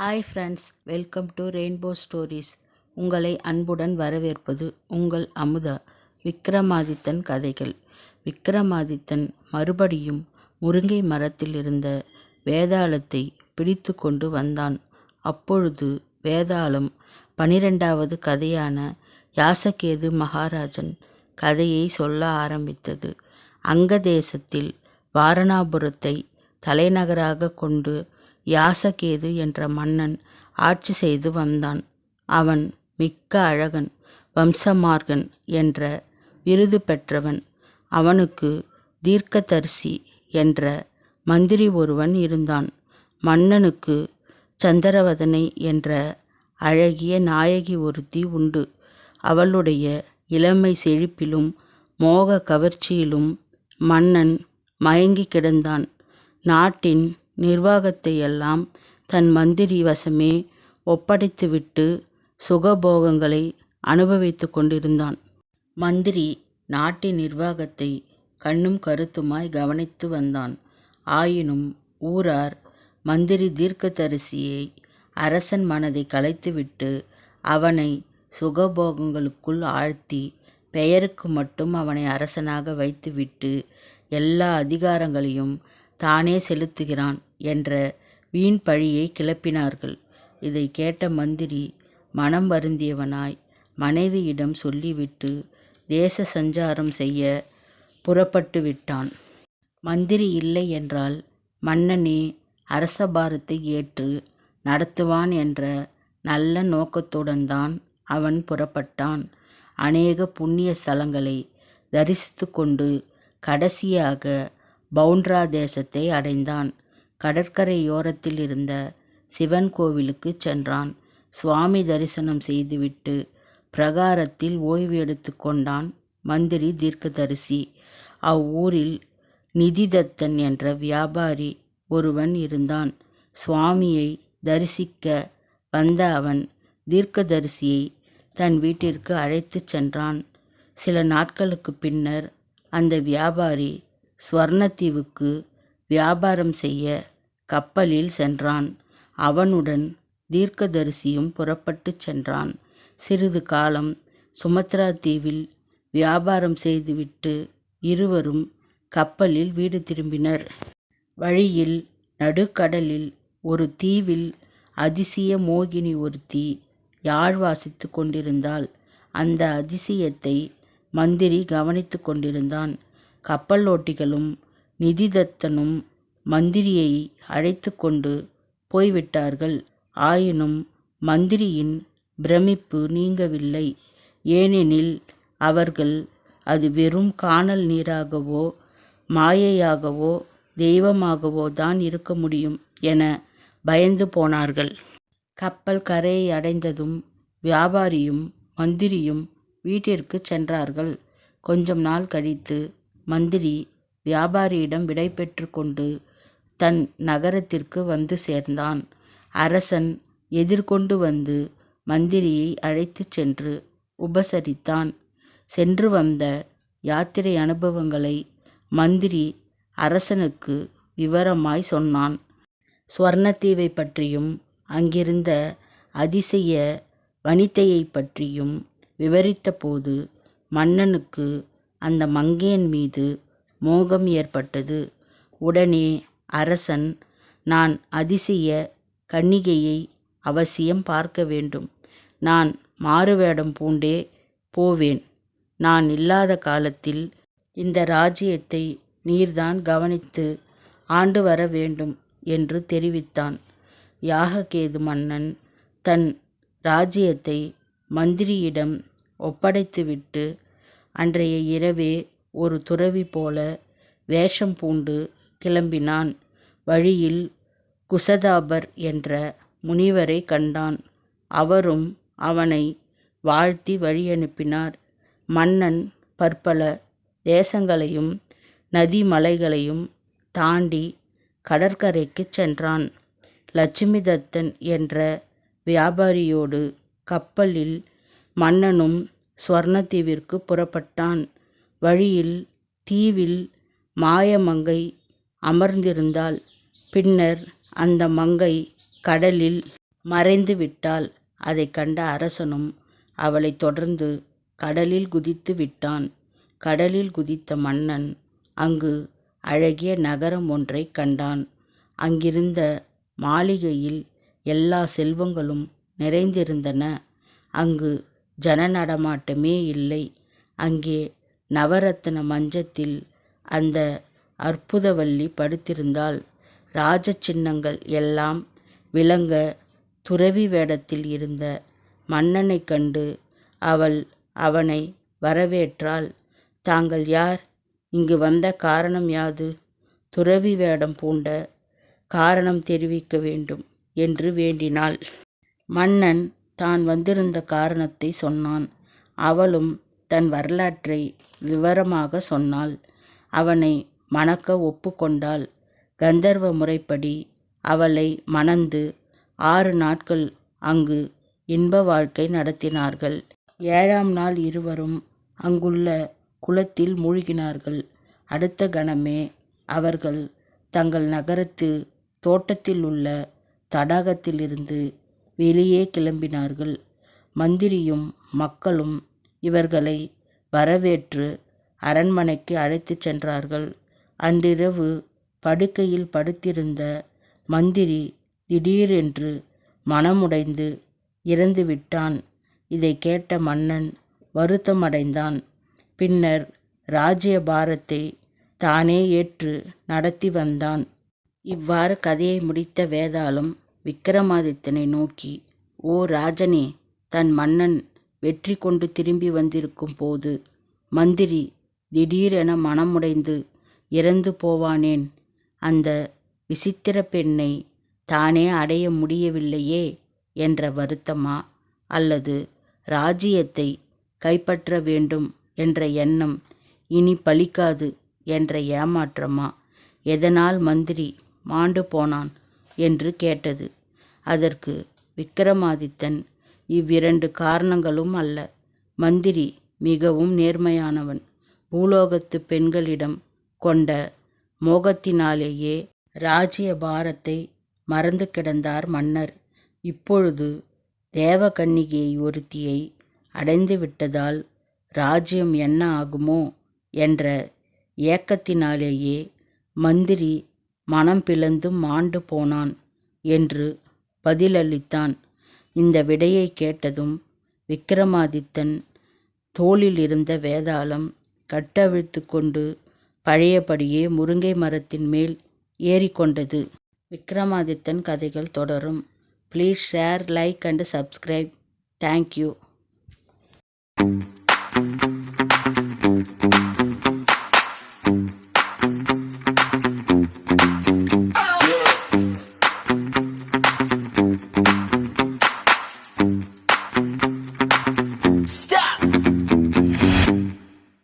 Hi friends, welcome to rainbow stories. உங்களை அன்புடன் வரவேற்பது உங்கள் அமுதா. விக்ரமாதித்தன் கதைகள். விக்ரமாதித்தன் மறுபடியும் முருங்கை மரத்தில் இருந்த வேதாளத்தை பிடித்து கொண்டு வந்தான். அப்பொழுது வேதாளம் 12வது கதையான யாசகேது மகாராஜன் கதையை சொல்ல ஆரம்பித்தது. அங்க தேசத்தில் வாரணாபுரத்தை தலைநகராக கொண்டு யாசகேது என்ற மன்னன் ஆட்சி செய்து வந்தான். அவன் மிக்க அழகன், வம்சமார்கன் என்ற விருது பெற்றவன். அவனுக்கு தீர்க்கதரிசி என்ற மந்திரி ஒருவன் இருந்தான். மன்னனுக்கு சந்திரவதனை என்ற அழகிய நாயகி ஒருத்தி உண்டு. அவளுடைய இளமை செழிப்பிலும் மோக கவர்ச்சியிலும் மன்னன் மயங்கி கிடந்தான். நாட்டின் நிர்வாகத்தையெல்லாம் தன் மந்திரி வசமே ஒப்படைத்துவிட்டு சுகபோகங்களை அனுபவித்து கொண்டிருந்தான். மந்திரி நாட்டின் நிர்வாகத்தை கண்ணும் கருத்துமாய் கவனித்து வந்தான். ஆயினும் ஊரார் மந்திரி தீர்க்கதரிசியை அரசன் மனதை கலைத்துவிட்டு அவனை சுகபோகங்களுக்குள் ஆழ்த்தி பெயருக்கு மட்டும் அவனை அரசனாக வைத்துவிட்டு எல்லா அதிகாரங்களையும் தானே செலுத்துகிறான் என்ற வீண் பழியை கிளப்பினார்கள். இதை கேட்ட மந்திரி மனம் வருந்தியவனாய் மனைவியிடம் சொல்லிவிட்டு தேச சஞ்சாரம் செய்ய புறப்பட்டு விட்டான். மந்திரி இல்லை என்றால் மன்னனே அரசபாரத்தை ஏற்று நடத்துவான் என்ற நல்ல நோக்கத்துடன் தான் அவன் புறப்பட்டான். அநேக புண்ணிய ஸ்தலங்களை தரிசித்து கொண்டு கடைசியாக பவுண்ட்ரா தேசத்தை அடைந்தான். கடற்கரையோரத்தில் இருந்த சிவன் கோவிலுக்கு சென்றான். சுவாமி தரிசனம் செய்துவிட்டு பிரகாரத்தில் ஓய்வு எடுத்து கொண்டான் மந்திரி தீர்க்கதரிசி. அவ்வூரில் நிதிதத்தன் என்ற வியாபாரி ஒருவன் இருந்தான். சுவாமியை தரிசிக்க வந்த அவன் தீர்க்கதரிசியை தன் வீட்டிற்கு அழைத்து சென்றான். சில நாட்களுக்கு பின்னர் அந்த வியாபாரி ஸ்வர்ணத்தீவுக்கு வியாபாரம் செய்ய கப்பலில் சென்றான். அவனுடன் தீர்க்கதரிசியும் புறப்பட்டு சென்றான். சிறிது காலம் சுமத்ரா தீவில் வியாபாரம் செய்துவிட்டு இருவரும் கப்பலில் வீடு திரும்பினர். வழியில் நடுக்கடலில் ஒரு தீவில் அதிசய மோகினி ஒருத்தி யாழ் வாசித்து கொண்டிருந்தாள். அந்த அதிசயத்தை மந்திரி கவனித்து கொண்டிருந்தான். கப்பலோட்டிகளும் நிதிதத்தனும் மந்திரியை அழைத்து கொண்டு போய்விட்டார்கள். ஆயினும் மந்திரியின் பிரமிப்பு நீங்கவில்லை. ஏனெனில் அவர்கள் அது வெறும் கானல் நீராகவோ மாயையாகவோ தெய்வமாகவோ தான் இருக்க முடியும் என பயந்து போனார்கள். கப்பல் கரையை அடைந்ததும் வியாபாரியும் மந்திரியும் வீட்டிற்கு சென்றார்கள். கொஞ்சம் நாள் கழித்து மந்திரி வியாபாரியிடம் விடை பெற்று கொண்டு தன் நகரத்திற்கு வந்து சேர்ந்தான். அரசன் எதிர்கொண்டு வந்து மந்திரியை அழைத்து சென்று உபசரித்தான். சென்று வந்த யாத்திரை அனுபவங்களை மந்திரி அரசனுக்கு விவரமாய் சொன்னான். ஸ்வர்ணத்தீவை பற்றியும் அங்கிருந்த அதிசய வனிதையை பற்றியும் விவரித்தபோது மன்னனுக்கு அந்த மங்கையன் மீது மோகம் ஏற்பட்டது. உடனே அரசன், நான் அதிசய கன்னிகையை அவசியம் பார்க்க வேண்டும். நான் மாறுவேடம் பூண்டே போவேன். நான் இல்லாத காலத்தில் இந்த ராஜ்யத்தை நீர்தான் கவனித்து ஆண்டு வர வேண்டும் என்று தெரிவித்தான். யாககேது மன்னன் தன் ராஜ்யத்தை மந்திரியிடம் ஒப்படைத்துவிட்டு அன்றைய இரவே ஒரு துறவி போல வேஷம் பூண்டு கிளம்பினான். வழியில் குசதாபர் என்ற முனிவரை கண்டான். அவரும் அவனை வாழ்த்தி வழியனுப்பினார். மன்னன் பற்பல தேசங்களையும் நதி மலைகளையும் தாண்டி கடற்கரைக்கு சென்றான். லட்சுமிதத்தன் என்ற வியாபாரியோடு கப்பலில் மன்னனும் ஸ்வர்ணத்தீவிற்கு புறப்பட்டான். வழியில் தீவில் மாயமங்கை அமர்ந்திருந்தாள். பின்னர் அந்த மங்கை கடலில் மறைந்து விட்டாள். அதைக் கண்ட அரசனும் அவளைத் தொடர்ந்து கடலில் குதித்து விட்டான். கடலில் குதித்த மன்னன் அங்கு அழகிய நகரம் ஒன்றைக் கண்டான். அங்கிருந்த மாளிகையில் எல்லா செல்வங்களும் நிறைந்திருந்தன. அங்கு ஜன நடமாட்டமே இல்லை. அங்கே நவரத்ன மஞ்சத்தில் அந்த அற்புதவல்லி படுத்திருந்தாள். ராஜ சின்னங்கள் எல்லாம் விளங்க துறவி வேடத்தில் இருந்த மன்னனைக் கண்டு அவள் அவனை வரவேற்றாள். தாங்கள் யார்? இங்கு வந்த காரணம் யாது? துறவி வேடம் பூண்ட காரணம் தெரிவிக்க வேண்டும் என்று வேண்டினாள். மன்னன் தான் வந்திருந்த காரணத்தை சொன்னான். அவளும் தன் வரலாற்றை விவரமாக சொன்னாள். அவனை மணக்க ஒப்புக்கொண்டாள். கந்தர்வ முறைப்படி அவளை மணந்து 6 நாட்கள் அங்கு இன்ப வாழ்க்கை நடத்தினார்கள். 7ஆம் நாள் இருவரும் அங்குள்ள குளத்தில் மூழ்கினார்கள். அடுத்த கணமே அவர்கள் தங்கள் நகரத்து தோட்டத்தில் உள்ள தடாகத்திலிருந்து வெளியே கிளம்பினார்கள். மந்திரியும் மக்களும் இவர்களை வரவேற்று அரண்மனைக்கு அழைத்துச் சென்றார்கள். அன்றிரவு படுக்கையில் படுத்திருந்த மந்திரி திடீரென்று மனமுடைந்து இறந்துவிட்டான். இதைக் கேட்ட மன்னன் வருத்தமடைந்தான். பின்னர் ராஜ்ய பாரத்தை தானே ஏற்று நடத்தி வந்தான். இவ்வாறு கதையை முடித்த வேதாளம் விக்கிரமாதித்தனை நோக்கி, ஓ ராஜனே, தன் மன்னன் வெற்றி கொண்டு திரும்பி வந்திருக்கும் போது மந்திரி திடீரென மனமுடைந்து இறந்து போவானேன்? அந்த விசித்திர பெண்ணை தானே அடைய முடியவில்லையே என்ற வருத்தமா, அல்லது ராஜ்யத்தை கைப்பற்ற வேண்டும் என்ற எண்ணம் இனி பலிக்காது என்ற ஏமாற்றமா? எதனால் மந்திரி மாண்டு போனான் என்று கேட்டது. அதற்கு விக்கிரமாதித்தன், இவ்விரண்டு காரணங்களும் அல்ல. மந்திரி மிகவும் நேர்மையானவன். பூலோகத்து பெண்களிடம் கொண்ட மோகத்தினாலேயே ராஜ்ய பாரத்தை மறந்து கிடந்தார் மன்னர். இப்பொழுது தேவகன்னிகை ஒருத்தியை அடைந்து விட்டதால் ராஜ்யம் என்ன ஆகுமோ என்ற ஏக்கத்தினாலேயே மந்திரி மனம் பிளந்து மாண்டு போனான் என்று பதிலளித்தான். இந்த விடையை கேட்டதும் விக்கிரமாதித்தன் தோளில் இருந்த வேதாளம் கட்டவிழ்த்து கொண்டு பழையபடியே முருங்கை மரத்தின் மேல் ஏறிக்கொண்டது. விக்கிரமாதித்தன் கதைகள் தொடரும். Please share, like and subscribe. Thank you.